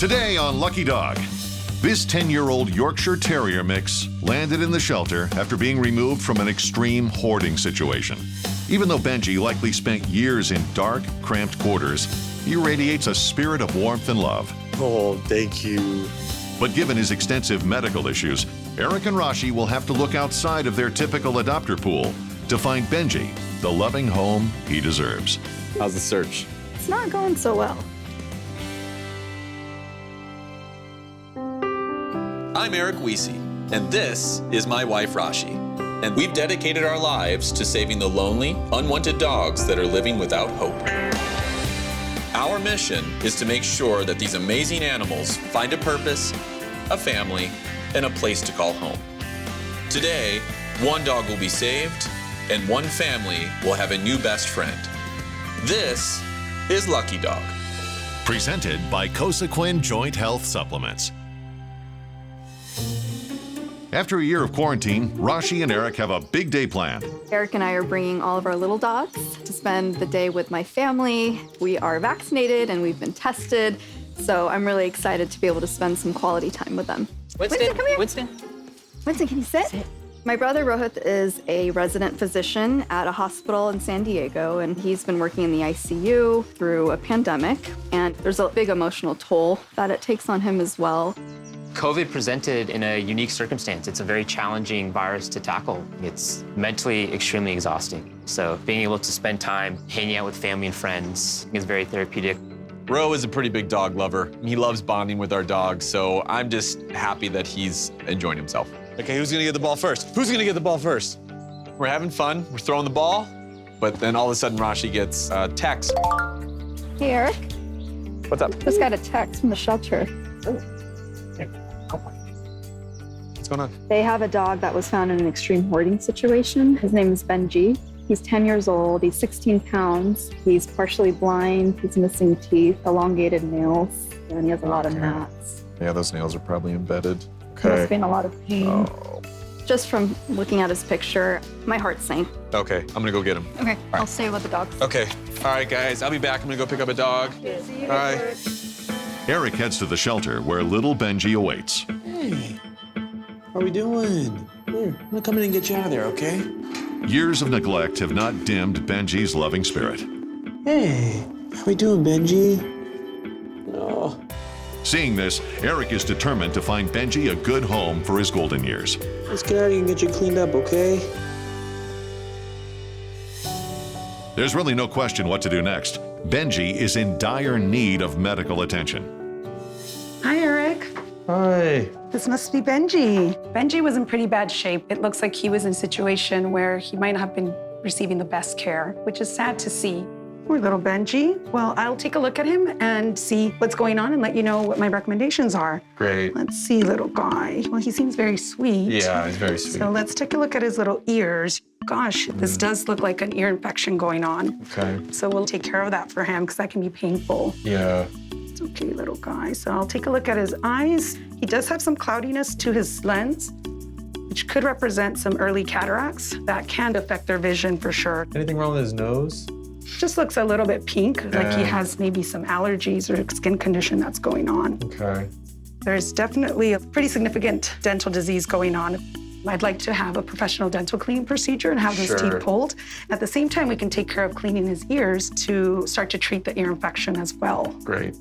Today on Lucky Dog, this 10-year-old Yorkshire Terrier mix landed in the shelter after being removed from an extreme hoarding situation. Even though Benji likely spent years in dark, cramped quarters, he radiates a spirit of warmth and love. Oh, thank you. But given his extensive medical issues, Eric and Rashi will have to look outside of their typical adopter pool to find Benji the loving home he deserves. How's the search? It's not going so well. I'm Eric Rashi, and this is my wife Rashi. And we've dedicated our lives to saving the lonely, unwanted dogs that are living without hope. Our mission is to make sure that these amazing animals find a purpose, a family, and a place to call home. Today, one dog will be saved, and one family will have a new best friend. This is Lucky Dog. Presented by Cosequin Joint Health Supplements. After a year of quarantine, Rashi and Eric have a big day planned. Eric and I are bringing all of our little dogs to spend the day with my family. We are vaccinated and we've been tested, so I'm really excited to be able to spend some quality time with them. Winston, come here. Winston, can you sit? My brother Rohit is a resident physician at a hospital in San Diego, and he's been working in the ICU through a pandemic, and there's a big emotional toll that it takes on him as well. COVID presented in a unique circumstance. It's a very challenging virus to tackle. It's mentally extremely exhausting. So being able to spend time hanging out with family and friends is very therapeutic. Ro is a pretty big dog lover. He loves bonding with our dogs, so I'm just happy that he's enjoying himself. Okay, who's gonna get the ball first? Who's gonna get the ball first? We're having fun, we're throwing the ball, but then all of a sudden Rashi gets a text. Hey, Eric. What's up? Just got a text from the shelter. What's going on? They have a dog that was found in an extreme hoarding situation. His name is Benji. He's 10 years old, he's 16 pounds. He's partially blind, he's missing teeth, elongated nails, and he has a lot of gnats. Yeah, those nails are probably embedded. He must be in a lot of pain. Oh. Just from looking at his picture, my heart sank. Okay, I'm gonna go get him. Okay, I'll stay with the dogs. Okay, all right guys, I'll be back. I'm gonna go pick up a dog. See you. All right. Eric heads to the shelter where little Benji awaits. Hey, how are we doing? Here, I'm gonna come in and get you out of there, okay? Years of neglect have not dimmed Benji's loving spirit. Hey, how we doing, Benji? Oh, Seeing this, Eric is determined to find Benji a good home for his golden years. let's get out of here and get you cleaned up, okay? There's really no question what to do next. Benji is in dire need of medical attention. Hi, Eric. Hi. This must be Benji. Benji was in pretty bad shape. It looks like he was in a situation where he might not have been receiving the best care, which is sad to see. Poor little Benji. Well, I'll take a look at him and see what's going on and let you know what my recommendations are. Great. Let's see, little guy. Well, he seems very sweet. Yeah, he's very sweet. So let's take a look at his little ears. Gosh, this does look like an ear infection going on. Okay. So we'll take care of that for him because that can be painful. Yeah. It's okay, little guy. So I'll take a look at his eyes. He does have some cloudiness to his lens, which could represent some early cataracts. That can affect their vision for sure. Anything wrong with his nose? Just looks a little bit pink, like he has maybe some allergies or skin condition that's going on. Okay. There's definitely a pretty significant dental disease going on. I'd like to have a professional dental cleaning procedure and have those teeth pulled. At the same time, we can take care of cleaning his ears to start to treat the ear infection as well. Great.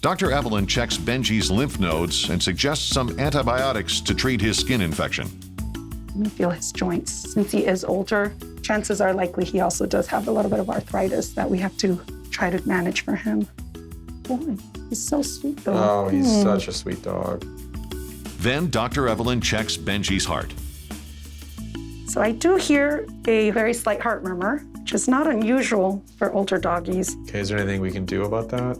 Dr. Evelyn checks Benji's lymph nodes and suggests some antibiotics to treat his skin infection. Let me feel his joints. Since he is older, chances are likely he also does have a little bit of arthritis that we have to try to manage for him. Boy, he's so sweet though. Oh, he's such a sweet dog. Then Dr. Evelyn checks Benji's heart. So I do hear a very slight heart murmur, which is not unusual for older doggies. Okay, is there anything we can do about that?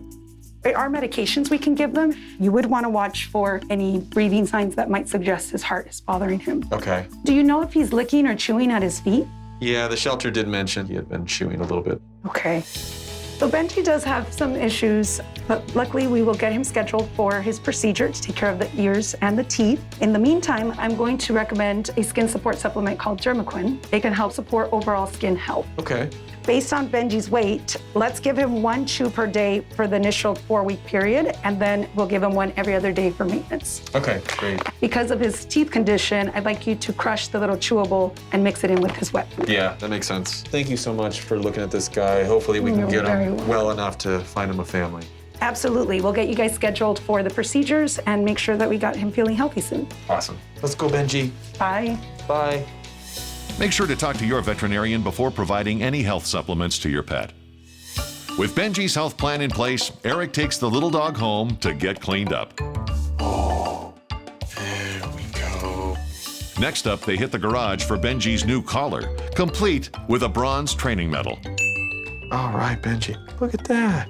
There are medications we can give them. You would want to watch for any breathing signs that might suggest his heart is bothering him. Okay. Do you know if he's licking or chewing at his feet? Yeah, the shelter did mention he had been chewing a little bit. Okay. So Benji does have some issues. But luckily, we will get him scheduled for his procedure to take care of the ears and the teeth. In the meantime, I'm going to recommend a skin support supplement called Dermaquin. It can help support overall skin health. Okay. Based on Benji's weight, let's give him 1 chew per day for the initial 4-week period, and then we'll give him 1 every other day for maintenance. Okay, great. Because of his teeth condition, I'd like you to crush the little chewable and mix it in with his wet food. Yeah, that makes sense. Thank you so much for looking at this guy. Hopefully we can You're get very him welcome. well enough to find him a family. Absolutely. We'll get you guys scheduled for the procedures and make sure that we got him feeling healthy soon. Awesome. Let's go, Benji. Bye. Bye. Make sure to talk to your veterinarian before providing any health supplements to your pet. With Benji's health plan in place, Eric takes the little dog home to get cleaned up. Oh, there we go. Next up, they hit the garage for Benji's new collar, complete with a bronze training medal. All right, Benji. Look at that.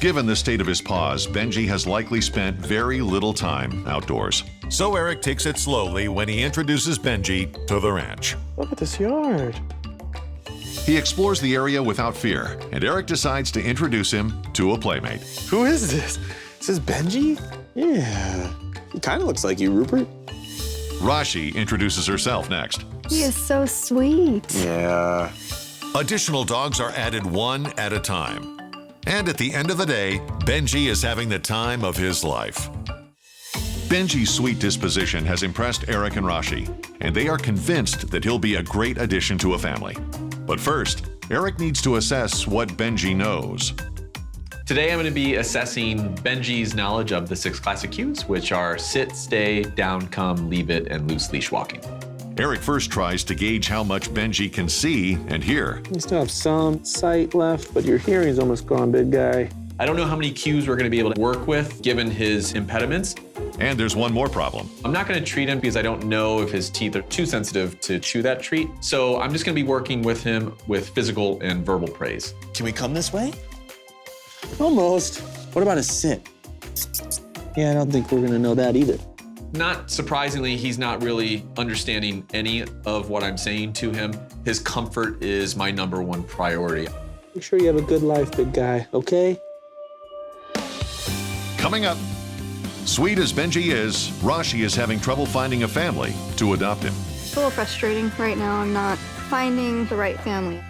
Given the state of his paws, Benji has likely spent very little time outdoors. So Eric takes it slowly when he introduces Benji to the ranch. Look at this yard. He explores the area without fear, and Eric decides to introduce him to a playmate. Who is this? Is this Benji? Yeah. He kind of looks like you, Rupert. Rashi introduces herself next. He is so sweet. Yeah. Additional dogs are added one at a time. And at the end of the day, Benji is having the time of his life. Benji's sweet disposition has impressed Eric and Rashi, and they are convinced that he'll be a great addition to a family. But first, Eric needs to assess what Benji knows. Today I'm going to be assessing Benji's knowledge of the 6 classic cues, which are sit, stay, down, come, leave it, and loose leash walking. Eric first tries to gauge how much Benji can see and hear. You still have some sight left, but your hearing's almost gone, big guy. I don't know how many cues we're going to be able to work with given his impediments. And there's one more problem. I'm not going to treat him because I don't know if his teeth are too sensitive to chew that treat. So I'm just going to be working with him with physical and verbal praise. Can we come this way? Almost. What about a sit? Yeah, I don't think we're gonna know that either. Not surprisingly, he's not really understanding any of what I'm saying to him. His comfort is my #1 priority. Make sure you have a good life, big guy, okay? Coming up, sweet as Benji is, Rashi is having trouble finding a family to adopt him. It's a little frustrating right now. I'm not finding the right family.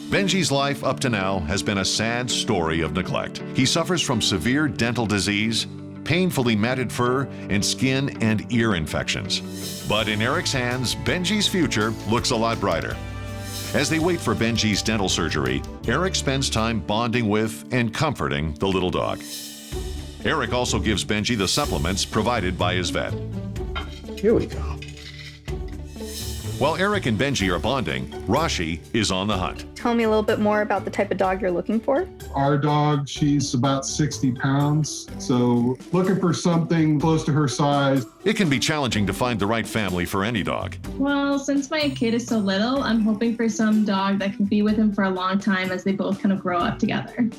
Benji's life up to now has been a sad story of neglect. He suffers from severe dental disease, painfully matted fur, and skin and ear infections. But in Eric's hands, Benji's future looks a lot brighter. As they wait for Benji's dental surgery, Eric spends time bonding with and comforting the little dog. Eric also gives Benji the supplements provided by his vet. Here we go. While Eric and Benji are bonding, Rashi is on the hunt. Tell me a little bit more about the type of dog you're looking for. Our dog, she's about 60 pounds, so looking for something close to her size. It can be challenging to find the right family for any dog. Well, since my kid is so little, I'm hoping for some dog that can be with him for a long time as they both kind of grow up together.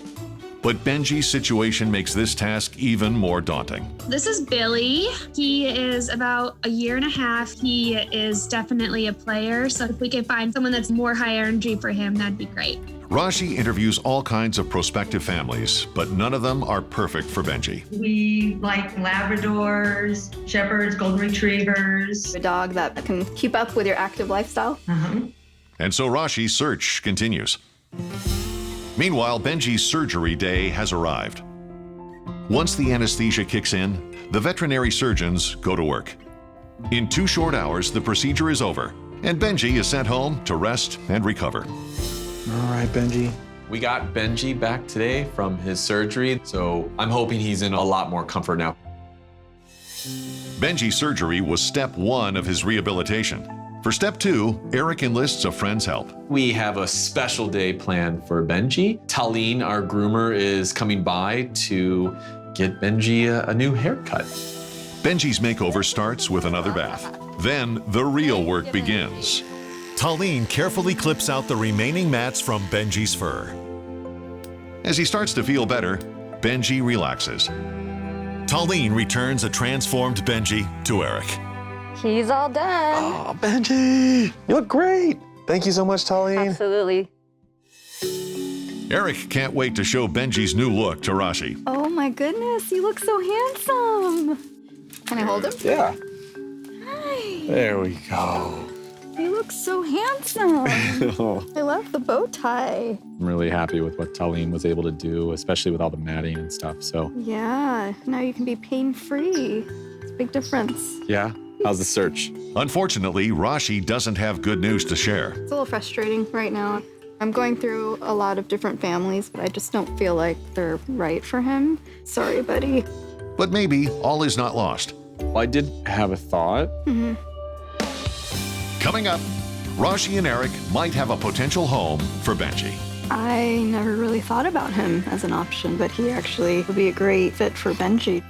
But Benji's situation makes this task even more daunting. This is Billy. He is about 1.5 years. He is definitely a player. So if we can find someone that's more high energy for him, that'd be great. Rashi interviews all kinds of prospective families, but none of them are perfect for Benji. We like Labradors, Shepherds, Golden Retrievers. A dog that can keep up with your active lifestyle. And so Rashi's search continues. Meanwhile, Benji's surgery day has arrived. Once the anesthesia kicks in, the veterinary surgeons go to work. In 2 short hours, the procedure is over, and Benji is sent home to rest and recover. All right, Benji. We got Benji back today from his surgery, so I'm hoping he's in a lot more comfort now. Benji's surgery was step 1 of his rehabilitation. For step 2, Eric enlists a friend's help. We have a special day planned for Benji. Talene, our groomer, is coming by to get Benji a new haircut. Benji's makeover starts with another bath. Then the real work begins. Talene carefully clips out the remaining mats from Benji's fur. As he starts to feel better, Benji relaxes. Talene returns a transformed Benji to Eric. He's all done. Oh, Benji, you look great. Thank you so much, Talene. Absolutely. Eric can't wait to show Benji's new look to Rashi. Oh my goodness, you look so handsome. Can I hold him? Yeah. Hi. There we go. You look so handsome. I love the bow tie. I'm really happy with what Talene was able to do, especially with all the matting and stuff. So Yeah, now you can be pain-free. It's a big difference. yeah, how's the search? Unfortunately, Rashi doesn't have good news to share. It's a little frustrating right now. I'm going through a lot of different families, but I just don't feel like they're right for him. Sorry, buddy. But maybe all is not lost. Well, I did have a thought. Coming up, Rashi and Eric might have a potential home for Benji. I never really thought about him as an option, but he actually would be a great fit for Benji.